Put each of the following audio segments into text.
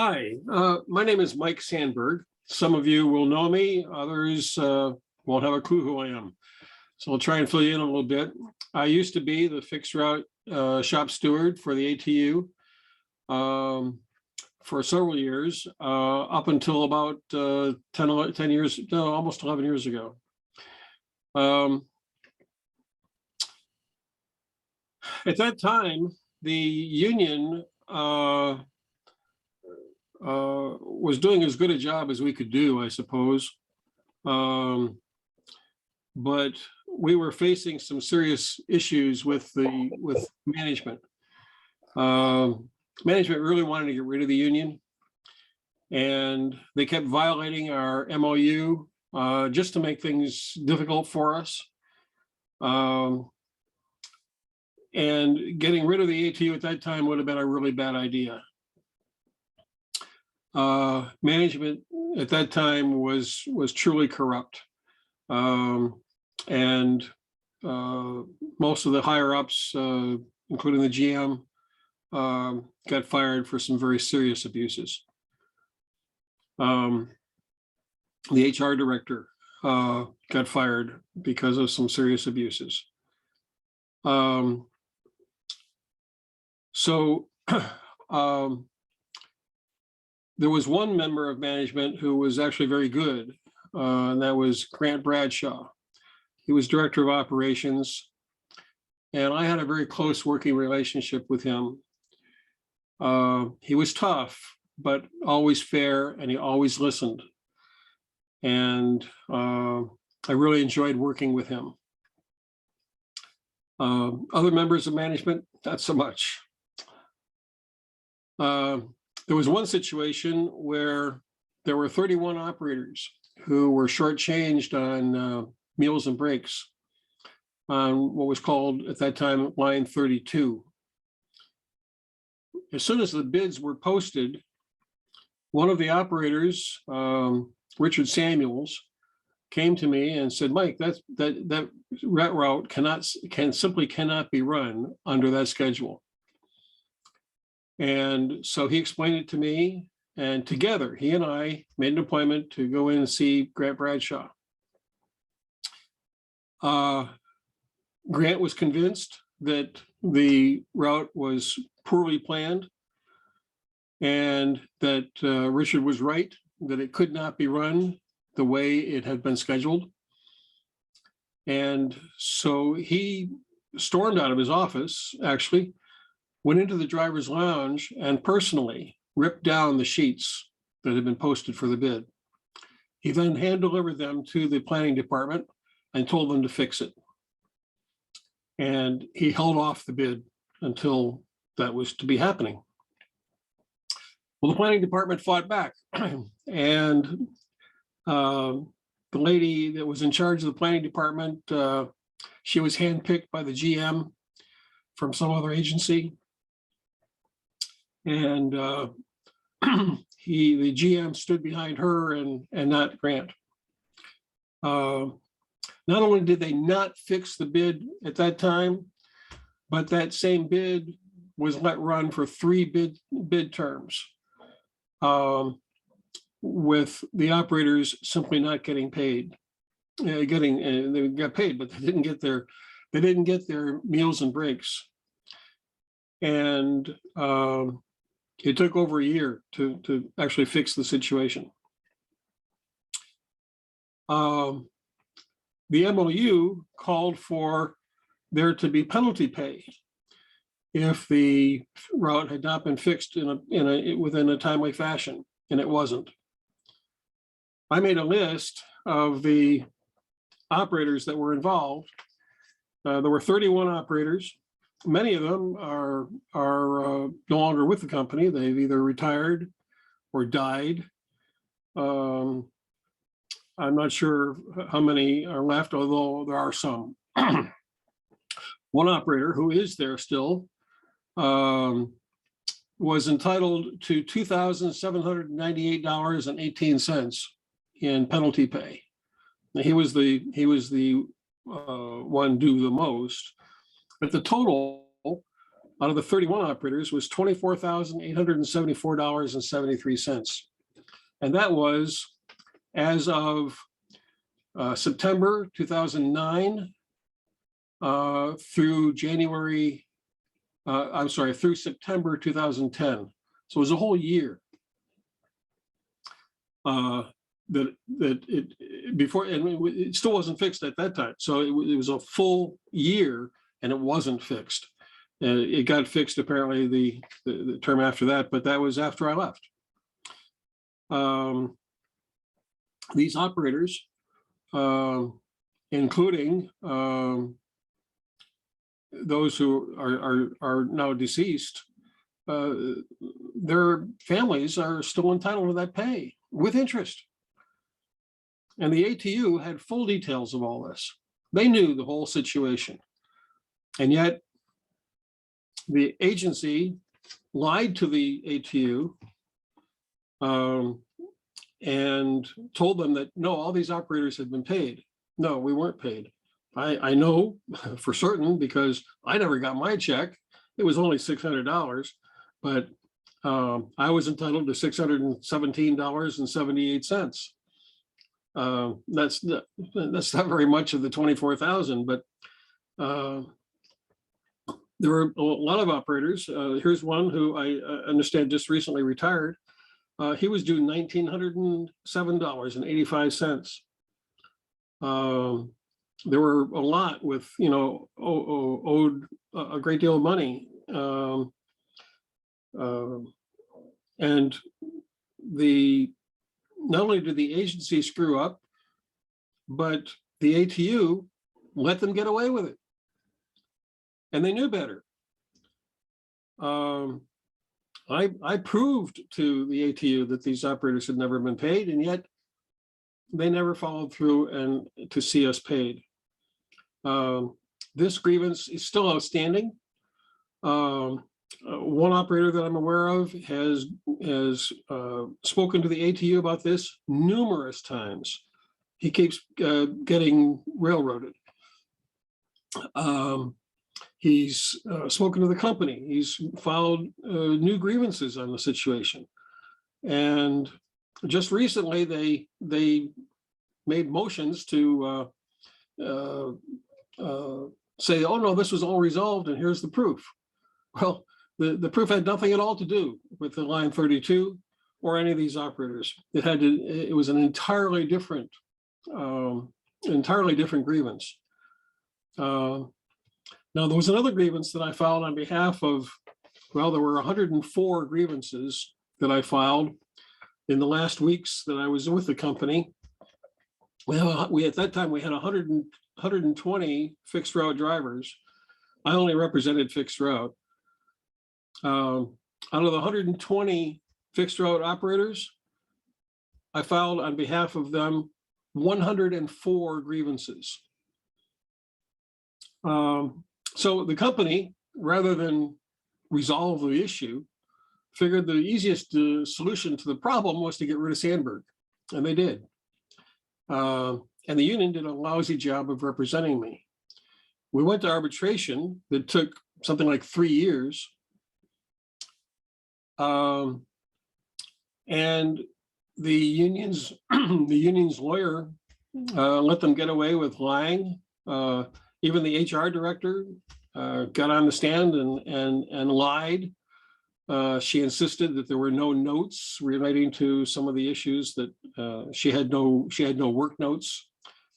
Hi, my name is Mike Sandburg. Some of you will know me, others won't have a clue who I am. So I'll try and fill you in a little bit. I used to be the fixed route shop steward for the ATU for several years, up until about 10 years, no, almost 11 years ago. At that time, the union was doing as good a job as we could do, I suppose. But we were facing some serious issues with management. Management really wanted to get rid of the union, and they kept violating our MOU just to make things difficult for us. And getting rid of the ATU at that time would have been a really bad idea. Management at that time was truly corrupt, and most of the higher ups, including the GM, got fired for some very serious abuses. The HR director got fired because of some serious abuses. There was one member of management who was actually very good, and that was Grant Bradshaw. He was director of operations, and I had a very close working relationship with him. He was tough, but always fair, and he always listened. And I really enjoyed working with him. Other members of management, not so much. There was one situation where there were 31 operators who were shortchanged on meals and breaks on what was called at that time line 32. As soon as the bids were posted, one of the operators, Richard Samuels, came to me and said, "Mike, that route simply cannot be run under that schedule." And so he explained it to me, and together, he and I made an appointment to go in and see Grant Bradshaw. Grant was convinced that the route was poorly planned and that Richard was right, that it could not be run the way it had been scheduled. And so he stormed out of his office, actually, went into the driver's lounge and personally ripped down the sheets that had been posted for the bid. He then hand-delivered them to the planning department and told them to fix it. And he held off the bid until that was to be happening. Well, the planning department fought back, and the lady that was in charge of the planning department, she was handpicked by the GM from some other agency. And the GM stood behind her and not Grant. Not only did they not fix the bid at that time, but that same bid was let run for 3 bid terms, with the operators simply not getting paid. They got paid, but they didn't get their meals and breaks. And it took over a year to actually fix the situation. The MOU called for there to be penalty pay if the route had not been fixed within a timely fashion, and it wasn't. I made a list of the operators that were involved. There were 31 operators. Many of them are no longer with the company. They've either retired or died. I'm not sure how many are left, although there are some. One operator who is there still was entitled to $2,798.18 in penalty pay. He was the one due the most. But the total out of the 31 operators was $24,874.73. And that was as of September 2009 through through September 2010. So it was a whole year that before, and it still wasn't fixed at that time. So it was a full year and it wasn't fixed. It got fixed apparently the term after that, but that was after I left. These operators, including those who are now deceased, their families are still entitled to that pay with interest. And the ATU had full details of all this. They knew the whole situation. And yet the agency lied to the ATU and told them that, no, all these operators had been paid. No, we weren't paid. I know for certain because I never got my check. It was only $600, but I was entitled to $617.78. That's not very much of the 24,000, but there were a lot of operators. Here's one who I understand just recently retired. He was due $1,907.85. There were a lot with, owed a great deal of money. And not only did the agency screw up, but the ATU let them get away with it. And they knew better. I proved to the ATU that these operators had never been paid, and yet they never followed through and to see us paid. This grievance is still outstanding. One operator that I'm aware of has spoken to the ATU about this numerous times. He keeps getting railroaded. He's spoken to the company. He's filed new grievances on the situation. And just recently, they made motions to say, oh no, this was all resolved and here's the proof. Well, the proof had nothing at all to do with the Line 32 or any of these operators. It was an entirely different grievance. Now, there was another grievance that I filed on behalf of, well, there were 104 grievances that I filed in the last weeks that I was with the company. At that time, we had 120 fixed route drivers. I only represented fixed route. Out of the 120 fixed route operators, I filed on behalf of them 104 grievances. So the company, rather than resolve the issue, figured the easiest solution to the problem was to get rid of Sandburg, and they did. And the union did a lousy job of representing me. We went to arbitration that took something like 3 years. And the union's lawyer let them get away with lying. Even the HR director got on the stand and lied. She insisted that there were no notes relating to some of the issues, that she had no work notes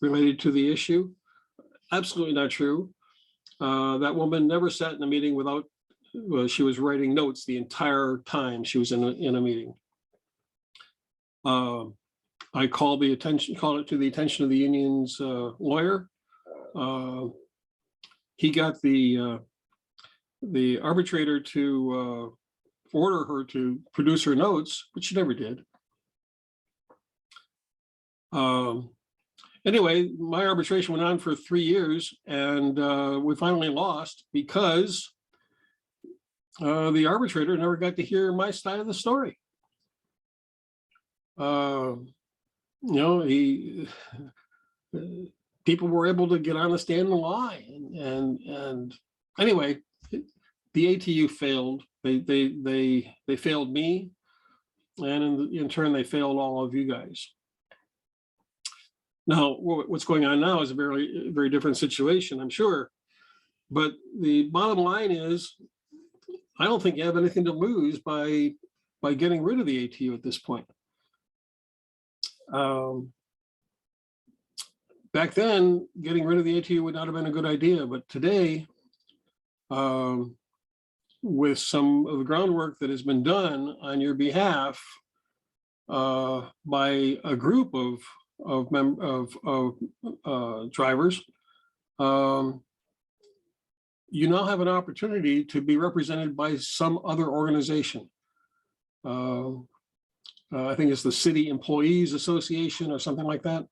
related to the issue. Absolutely not true. That woman never sat in a meeting without, she was writing notes the entire time she was in a meeting. I called it to the attention of the union's lawyer. He got the arbitrator to order her to produce her notes, but she never did. Anyway, my arbitration went on for 3 years, and we finally lost because the arbitrator never got to hear my side of the story. People were able to get on the stand and lie, and anyway, the ATU failed. They failed me, and in turn, they failed all of you guys. Now, what's going on now is a very different situation, I'm sure. But the bottom line is, I don't think you have anything to lose by getting rid of the ATU at this point. Back then, getting rid of the ATU would not have been a good idea, but today, with some of the groundwork that has been done on your behalf by a group of drivers, you now have an opportunity to be represented by some other organization. I think it's the City Employees Association or something like that.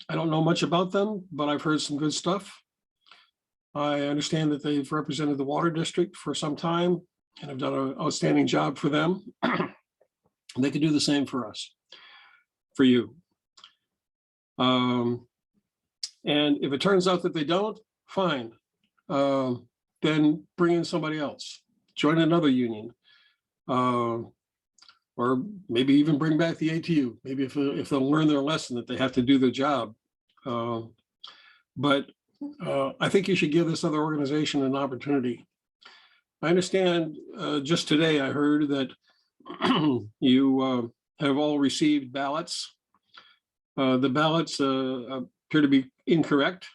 I don't know much about them, but I've heard some good stuff. I understand that they've represented the water district for some time and have done an outstanding job for them. They could do the same for us, for you. And if it turns out that they don't, fine. Then bring in somebody else, join another union, or maybe even bring back the ATU. Maybe if they'll learn their lesson that they have to do their job. But I think you should give this other organization an opportunity. I understand just today I heard that you have all received ballots. The ballots appear to be incorrect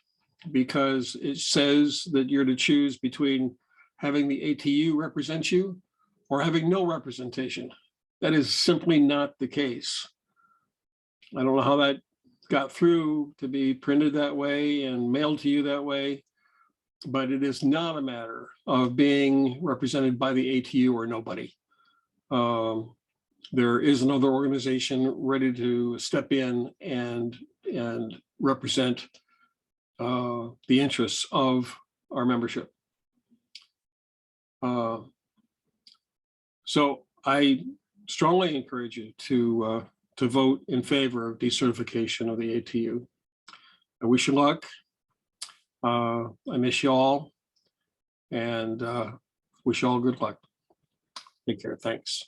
because it says that you're to choose between having the ATU represent you or having no representation. That is simply not the case. I don't know how that got through to be printed that way and mailed to you that way, but it is not a matter of being represented by the ATU or nobody. There is another organization ready to step in and represent the interests of our membership. So I strongly encourage you to vote in favor of decertification of the ATU. I wish you luck. I miss you all, and wish you all good luck. Take care. Thanks.